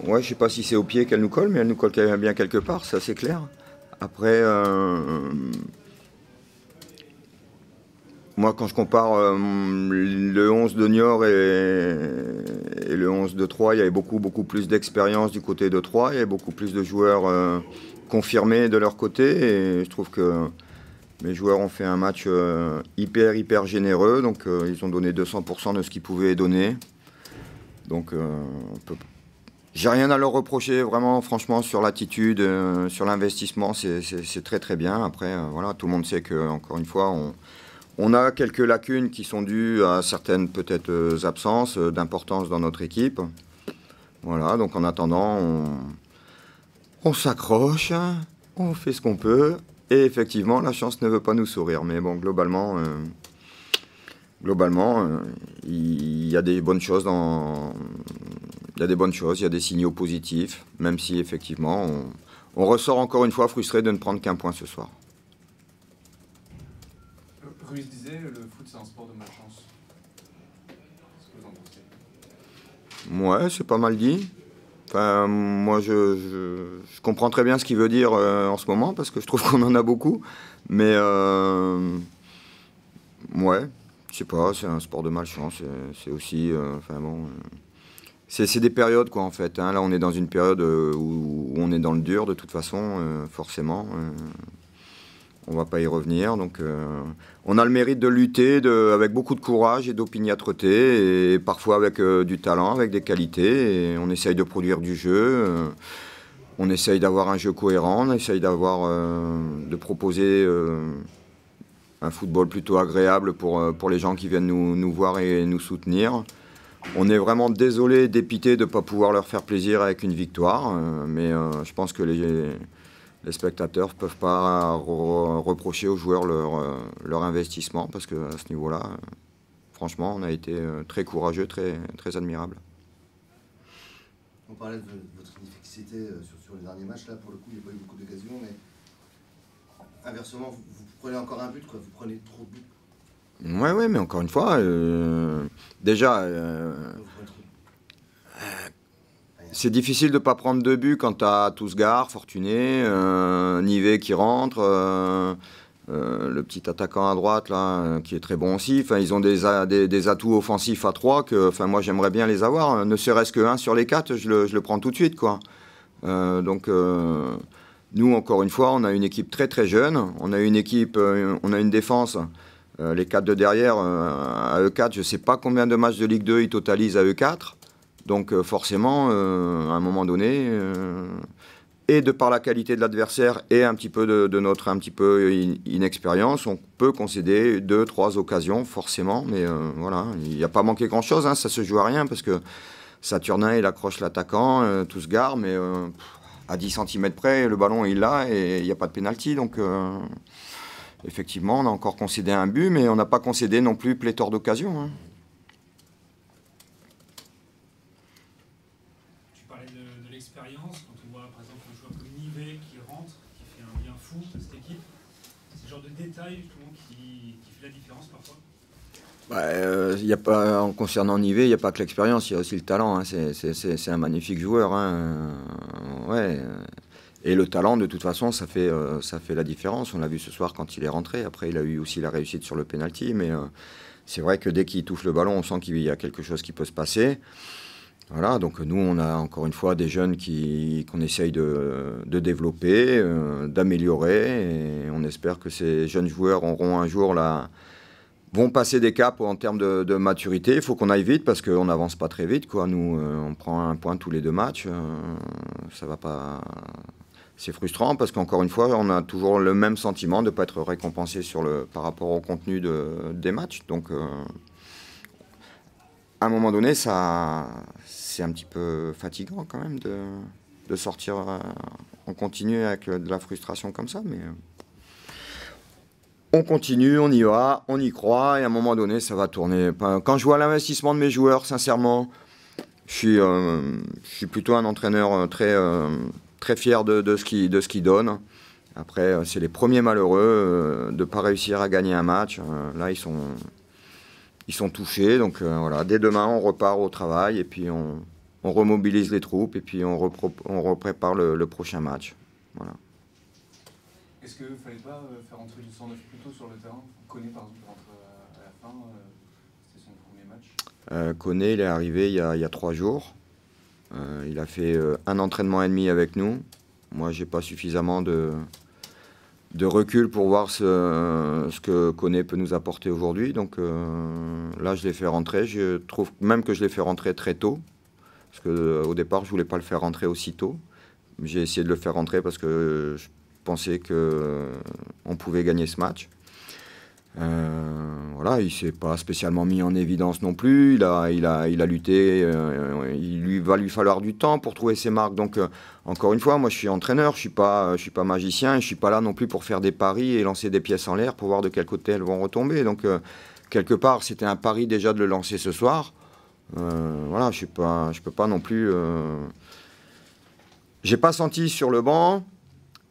Ouais, je sais pas si c'est au pied qu'elle nous colle, mais elle nous colle bien quelque part, ça c'est clair. Après, moi quand je compare le 11 de Niort et le 11 de Troyes, il y avait beaucoup plus d'expérience du côté de Troyes, il y avait beaucoup plus de joueurs confirmés de leur côté, et je trouve que mes joueurs ont fait un match hyper généreux, donc ils ont donné 200% de ce qu'ils pouvaient donner. Donc j'ai rien à leur reprocher, vraiment, franchement, sur l'attitude, sur l'investissement, c'est très bien. Après, voilà, tout le monde sait que, encore une fois, on a quelques lacunes qui sont dues à certaines peut-être absences d'importance dans notre équipe. Voilà, donc en attendant, on s'accroche, on fait ce qu'on peut, et effectivement, la chance ne veut pas nous sourire. Mais bon, globalement, il y a des bonnes choses il y a des bonnes choses, il y a des signaux positifs, même si effectivement on ressort encore une fois frustré de ne prendre qu'un point ce soir. Ruiz disait, le foot c'est un sport de malchance. Qu'est-ce que vous en pensez? Ouais, c'est pas mal dit. Enfin, moi je comprends très bien ce qu'il veut dire en ce moment, parce que je trouve qu'on en a beaucoup. Mais ouais, je sais pas, c'est un sport de malchance. C'est aussi, enfin bon... C'est des périodes, quoi, en fait. Hein. Là, on est dans une période où on est dans le dur, de toute façon, forcément. On va pas y revenir. Donc, on a le mérite de lutter avec beaucoup de courage et d'opiniâtreté, et parfois avec du talent, avec des qualités. Et on essaye de produire du jeu. On essaye d'avoir un jeu cohérent. On essaye de proposer un football plutôt agréable pour les gens qui viennent nous voir et nous soutenir. On est vraiment désolé, dépité de ne pas pouvoir leur faire plaisir avec une victoire, mais je pense que les spectateurs ne peuvent pas reprocher aux joueurs leur investissement, parce qu'à ce niveau-là, franchement, on a été très courageux, très admirable. On parlait de votre inefficacité sur les derniers matchs. Là, pour le coup, il n'y a pas eu beaucoup d'occasions, mais inversement, vous prenez encore un but, quoi. Vous prenez trop de buts. Ouais, mais encore une fois, déjà, c'est difficile de ne pas prendre 2 buts quand tu as Tousgar, Fortuné, Nivet qui rentre, le petit attaquant à droite là, qui est très bon aussi. Enfin, ils ont des atouts offensifs à 3 que, enfin, moi j'aimerais bien les avoir. Ne serait-ce qu'un sur les 4, je le prends tout de suite, quoi. Donc nous, encore une fois, on a une équipe très jeune. On a une équipe, on a une défense. Les 4 de derrière, à E4, je ne sais pas combien de matchs de Ligue 2 ils totalisent à E4. Donc forcément, à un moment donné, et de par la qualité de l'adversaire et un petit peu de notre inexpérience, on peut concéder 2-3 occasions, forcément. Mais voilà, il n'y a pas manqué grand-chose, hein, ça se joue à rien, parce que Saturnin, il accroche l'attaquant, tout se gare, mais à 10 cm près, le ballon il l'a et il n'y a pas de pénalty. Donc... effectivement, on a encore concédé un but, mais on n'a pas concédé non plus pléthore d'occasions. Hein. Tu parlais de l'expérience. Quand on voit par exemple un joueur comme Nivet qui rentre, qui fait un bien fou de cette équipe, c'est le genre de détail justement qui fait la différence parfois. Y a pas, en concernant Nivet, il n'y a pas que l'expérience, il y a aussi le talent. Hein. C'est un magnifique joueur. Hein. Ouais. Et le talent, de toute façon, ça fait la différence. On l'a vu ce soir quand il est rentré. Après, il a eu aussi la réussite sur le penalty. Mais c'est vrai que dès qu'il touche le ballon, on sent qu'il y a quelque chose qui peut se passer. Voilà, donc nous, on a encore une fois des jeunes qu'on essaye de développer, d'améliorer. Et on espère que ces jeunes joueurs auront un jour vont passer des caps en termes de maturité. Il faut qu'on aille vite parce qu'on n'avance pas très vite, quoi. Nous, on prend un point tous les 2 matchs. Ça va pas... C'est frustrant parce qu'encore une fois, on a toujours le même sentiment de ne pas être récompensé par rapport au contenu des matchs. Donc, à un moment donné, c'est un petit peu fatigant quand même de sortir en continu avec de la frustration comme ça. Mais on continue, on y va, on y croit, et à un moment donné, ça va tourner. Quand je vois l'investissement de mes joueurs, sincèrement, je suis plutôt un entraîneur très fier de ce qu'il donne. Après, c'est les premiers malheureux de ne pas réussir à gagner un match. Là, ils sont touchés. Donc voilà, dès demain, on repart au travail et puis on remobilise les troupes et puis on reprépare le prochain match. Voilà. Est-ce qu'il ne fallait pas faire entrer du 109 plus tôt sur le terrain? Koné, par exemple, rentre à la fin, c'était son premier match. Koné, il est arrivé il y a 3 jours. Il a fait un entraînement et demi avec nous. Moi, je n'ai pas suffisamment de recul pour voir ce que Koné peut nous apporter aujourd'hui. Donc là, je l'ai fait rentrer. Je trouve même que je l'ai fait rentrer très tôt. Parce qu'au départ, je ne voulais pas le faire rentrer aussitôt. J'ai essayé de le faire rentrer parce que je pensais qu'on pouvait gagner ce match. Voilà, il ne s'est pas spécialement mis en évidence non plus. Il a lutté. Il va lui falloir du temps pour trouver ses marques. Donc, encore une fois, moi, je suis entraîneur. Je ne suis pas magicien. Je ne suis pas là non plus pour faire des paris et lancer des pièces en l'air pour voir de quel côté elles vont retomber. Donc, quelque part, c'était un pari déjà de le lancer ce soir. Voilà, je peux pas non plus... J'ai pas senti sur le banc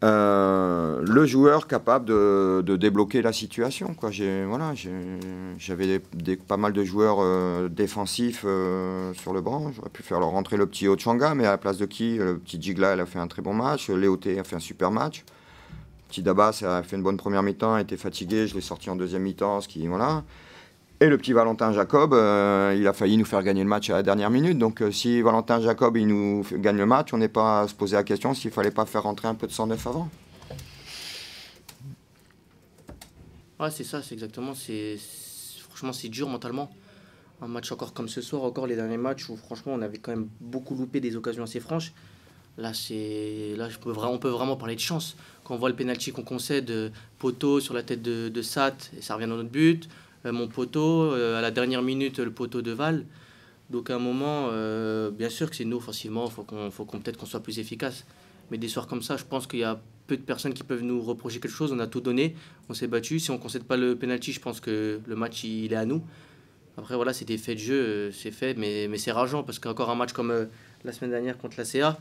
le joueur capable de débloquer la situation, quoi. J'avais pas mal de joueurs défensifs sur le banc. J'aurais pu faire leur rentrer le petit Ochanga, mais à la place de qui? Le petit Jigla, il a fait un très bon match. Léoté a fait un super match. Le petit Dabas a fait une bonne première mi-temps, a été fatigué. Je l'ai sorti en deuxième mi-temps, voilà. Et le petit Valentin Jacob, il a failli nous faire gagner le match à la dernière minute. Donc si Valentin Jacob il nous gagne le match, on n'est pas à se poser la question s'il ne fallait pas faire rentrer un peu de 109 avant. Ouais, c'est ça, c'est exactement. Franchement, c'est dur mentalement. Un match encore comme ce soir, encore les derniers matchs où franchement on avait quand même beaucoup loupé des occasions assez franches. Là, on peut vraiment parler de chance. Quand on voit le penalty qu'on concède, poteau sur la tête de Sat, et ça revient dans notre but. Mon poteau, à la dernière minute, le poteau de Val. Donc à un moment, bien sûr que c'est nous offensivement, il faut peut-être qu'on soit plus efficace. Mais des soirs comme ça, je pense qu'il y a peu de personnes qui peuvent nous reprocher quelque chose. On a tout donné, on s'est battu. Si on ne concède pas le penalty, je pense que le match il est à nous. Après voilà, c'est des faits de jeu, c'est fait, mais c'est rageant parce qu'encore un match comme la semaine dernière contre la CA,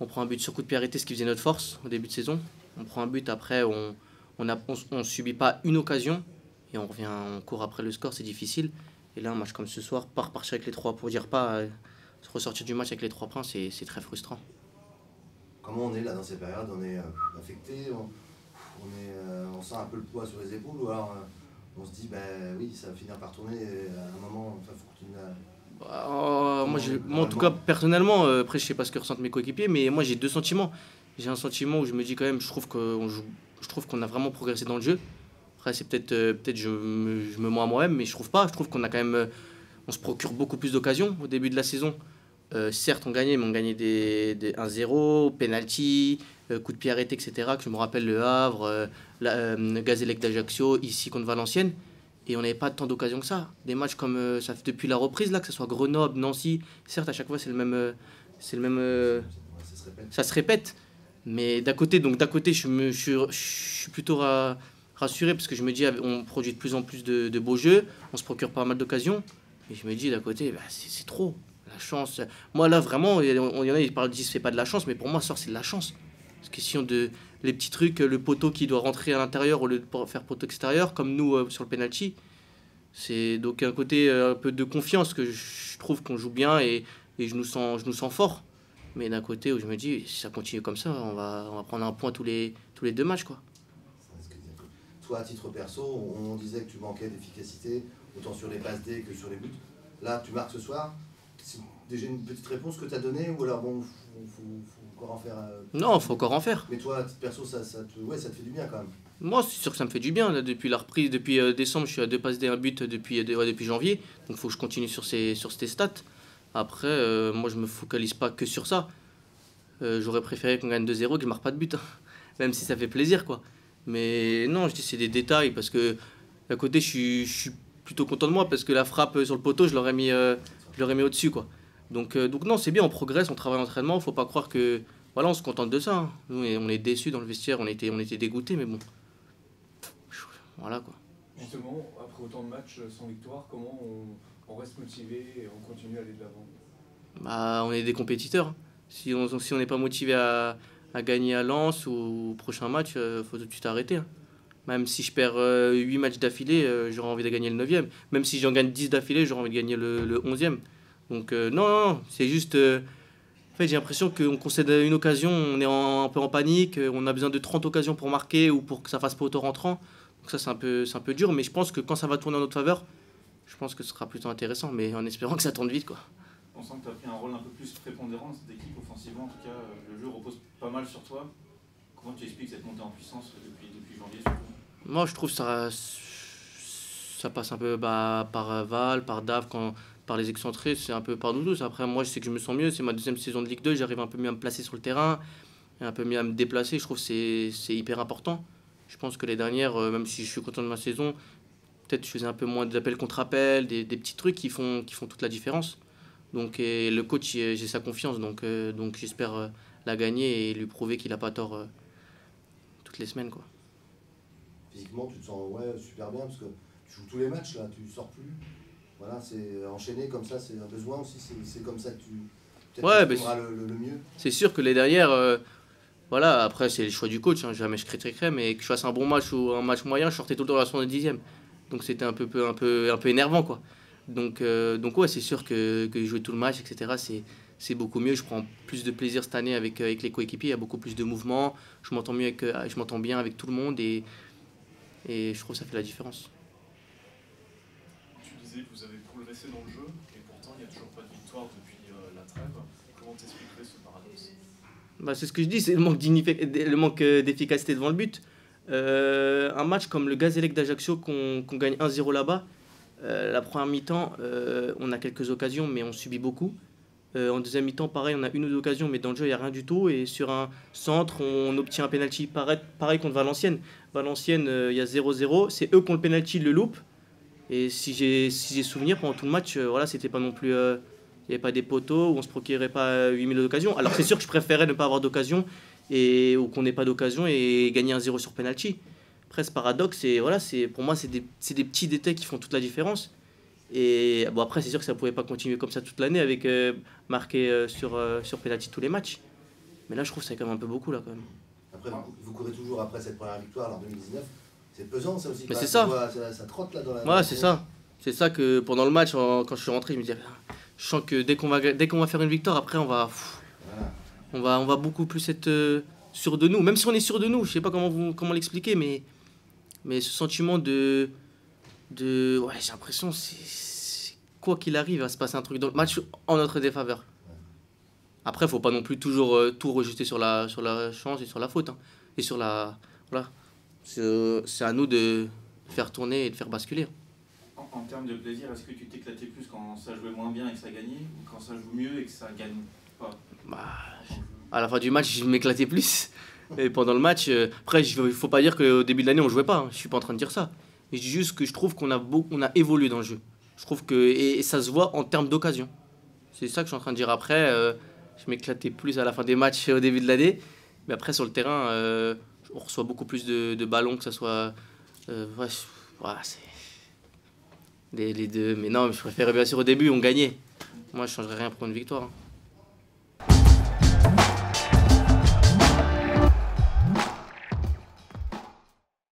on prend un but sur coup de pied arrêté, ce qui faisait notre force au début de saison. On prend un but, après on subit pas une occasion. Et on court après le score, c'est difficile. Et là, un match comme ce soir, pas repartir avec les 3, pour dire pas se ressortir du match avec les 3 points, c'est très frustrant. Comment on est là dans ces périodes? On est affecté, on sent un peu le poids sur les épaules, ou alors on se dit, ben oui, ça va finir par tourner, et à un moment, il faut continuer à... Moi, en tout cas, personnellement, après, je sais pas ce que ressentent mes coéquipiers, mais moi, j'ai 2 sentiments. J'ai un sentiment où je me dis quand même, je trouve qu'on a vraiment progressé dans le jeu. Après, c'est peut-être je me mens à moi-même, mais je trouve pas. Je trouve qu'on a quand même, on se procure beaucoup plus d'occasions au début de la saison. Certes, on gagnait, mais on gagnait des 1-0, penalty, coup de pied arrêté, etc. Que je me rappelle le Havre, Gazélec d'Ajaccio, ici contre Valenciennes. Et on n'avait pas tant d'occasions que ça. Des matchs comme ça fait depuis la reprise, là, que ce soit Grenoble, Nancy. Certes, à chaque fois, c'est le même. Ça se répète. Mais d'un côté, je suis plutôt rassuré parce que je me dis on produit de plus en plus de beaux jeux, on se procure pas mal d'occasions, et je me dis d'un côté c'est trop la chance. Moi là vraiment il y en a, ils parlent, disent c'est pas de la chance, mais pour moi c'est de la chance. C'est question de les petits trucs, le poteau qui doit rentrer à l'intérieur au lieu de faire poteau extérieur comme nous sur le penalty. C'est donc un côté un peu de confiance que je trouve qu'on joue bien, et je nous sens fort. Mais d'un côté où je me dis si ça continue comme ça, on va prendre un point tous les 2 matchs, quoi. Toi, à titre perso, on disait que tu manquais d'efficacité, autant sur les passes D que sur les buts. Là, tu marques ce soir. C'est déjà une petite réponse que tu as donnée, ou alors bon, faut encore en faire Non, faut encore en faire. Mais toi, à titre perso, ça te fait du bien quand même. Moi, c'est sûr que ça me fait du bien. Là, depuis la reprise, depuis décembre, je suis à 2 passes D, 1 but depuis janvier. Donc, il faut que je continue sur ces stats. Après, moi, je me focalise pas que sur ça. J'aurais préféré qu'on gagne 2-0, que je marque pas de but. Hein. Même si ça fait plaisir, quoi. Mais non, je dis c'est des détails, parce que d'un côté je suis plutôt content de moi parce que la frappe sur le poteau je l'aurais mis au-dessus, quoi. Donc non, c'est bien, on progresse, on travaille à l'entraînement, faut pas croire que voilà, on se contente de ça. Hein. Nous on est déçus dans le vestiaire, on était dégoûtés, mais bon. Voilà, quoi. Justement, après autant de matchs sans victoire, comment on reste motivé et on continue à aller de l'avant? On est des compétiteurs. Si on n'est pas motivé à à gagner à Lens ou au prochain match, faut tout de suite arrêter. Hein. Même si je perds 8 matchs d'affilée, j'aurais envie de gagner le 9e. Même si j'en gagne 10 d'affilée, j'aurais envie de gagner le 11e. Donc non, c'est juste... en fait, j'ai l'impression qu'on concède une occasion, on est un peu en panique, on a besoin de 30 occasions pour marquer ou pour que ça fasse pas auto-rentrant. Donc ça, c'est un peu dur, mais je pense que quand ça va tourner en notre faveur, je pense que ce sera plutôt intéressant, mais en espérant que ça tourne vite, quoi. On sent que tu as pris un rôle un peu plus prépondérant dans cette équipe, offensivement en tout cas, le jeu repose pas mal sur toi. Comment tu expliques cette montée en puissance depuis janvier surtout? Moi, je trouve que ça passe un peu par Val, par Dave, par les excentrés, c'est un peu par nous tous. Après, moi, je sais que je me sens mieux, c'est ma deuxième saison de Ligue 2, j'arrive un peu mieux à me placer sur le terrain, un peu mieux à me déplacer, je trouve que c'est hyper important. Je pense que les dernières, même si je suis content de ma saison, peut-être je faisais un peu moins d'appels contre appels, des petits trucs qui font toute la différence. Donc et le coach, j'ai sa confiance, donc j'espère la gagner et lui prouver qu'il n'a pas tort toutes les semaines, quoi. Physiquement, tu te sens super bien parce que tu joues tous les matchs, là, tu sors plus. Voilà, c'est enchaîné comme ça, c'est un besoin aussi, c'est comme ça que tu trouveras le mieux. C'est sûr que les derrière, voilà, après c'est le choix du coach, hein, jamais je critiquerai, mais que je fasse un bon match ou un match moyen, je sortais tout le temps à la 70e. Donc c'était un peu énervant, quoi. Donc ouais, c'est sûr que jouer tout le match, etc., c'est beaucoup mieux. Je prends plus de plaisir cette année avec les coéquipiers, il y a beaucoup plus de mouvements, je m'entends bien avec tout le monde et je trouve que ça fait la différence. Tu disais que vous avez progressé dans le jeu et pourtant il n'y a toujours pas de victoire depuis la trêve. Comment t'expliquerais ce paradoxe? C'est ce que je dis, c'est le manque d'efficacité devant le but. Un match comme le Gazélec d'Ajaccio qu'on gagne 1-0 là-bas, la première mi-temps, on a quelques occasions, mais on subit beaucoup. En deuxième mi-temps, pareil, on a une ou deux occasions, mais dans le jeu, il n'y a rien du tout. Et sur un centre, on obtient un penalty pareil contre Valenciennes. Valenciennes, il y a 0-0. C'est eux qui ont le penalty, le loupent. Et si j'ai souvenir, pendant tout le match, voilà, c'était pas non plus... il n'y avait pas des poteaux, où on ne se procurait pas 8000 occasions. Alors c'est sûr que je préférais ne pas avoir d'occasion, ou qu'on n'ait pas d'occasion, et gagner 1-0 sur penalty. Après, ce paradoxe, pour moi, c'est des petits détails qui font toute la différence. Et bon, après, c'est sûr que ça ne pouvait pas continuer comme ça toute l'année avec marquer sur penalty tous les matchs. Mais là, je trouve que c'est quand même un peu beaucoup, là, quand même. Après, vous courez toujours après cette première victoire en 2019. C'est pesant, ça aussi. Mais c'est ça. Ça trotte, là, dans la... Ouais, c'est ça. C'est ça que pendant le match, quand je suis rentré, je me disais, je sens que dès qu'on va faire une victoire, après, on va beaucoup plus être sûr de nous. Même si on est sûr de nous, je sais pas comment l'expliquer, mais ce sentiment de ouais, j'ai l'impression quoi qu'il arrive, il va se passer un truc dans le match en notre défaveur. Après, faut pas non plus toujours tout rejeter sur la chance et sur la faute, hein. Et sur la... Voilà. C'est à nous de faire tourner et de faire basculer. En termes de plaisir, est-ce que tu t'éclatais plus quand ça jouait moins bien et que ça gagnait, ou quand ça joue mieux et que ça gagne pas? À la fin du match, je m'éclatais plus. Et pendant le match, après, il faut pas dire qu'au début de l'année, on jouait pas, hein. Je suis pas en train de dire ça. Je dis juste que je trouve qu'on a évolué dans le jeu. Je trouve que et ça se voit en termes d'occasion. C'est ça que je suis en train de dire. Après, je m'éclatais plus à la fin des matchs au début de l'année. Mais après, sur le terrain, on reçoit beaucoup plus de ballons, que ça soit... c'est... Les deux. Mais non, je préférais bien sûr au début, on gagnait. Moi, je ne changerais rien pour une victoire, hein.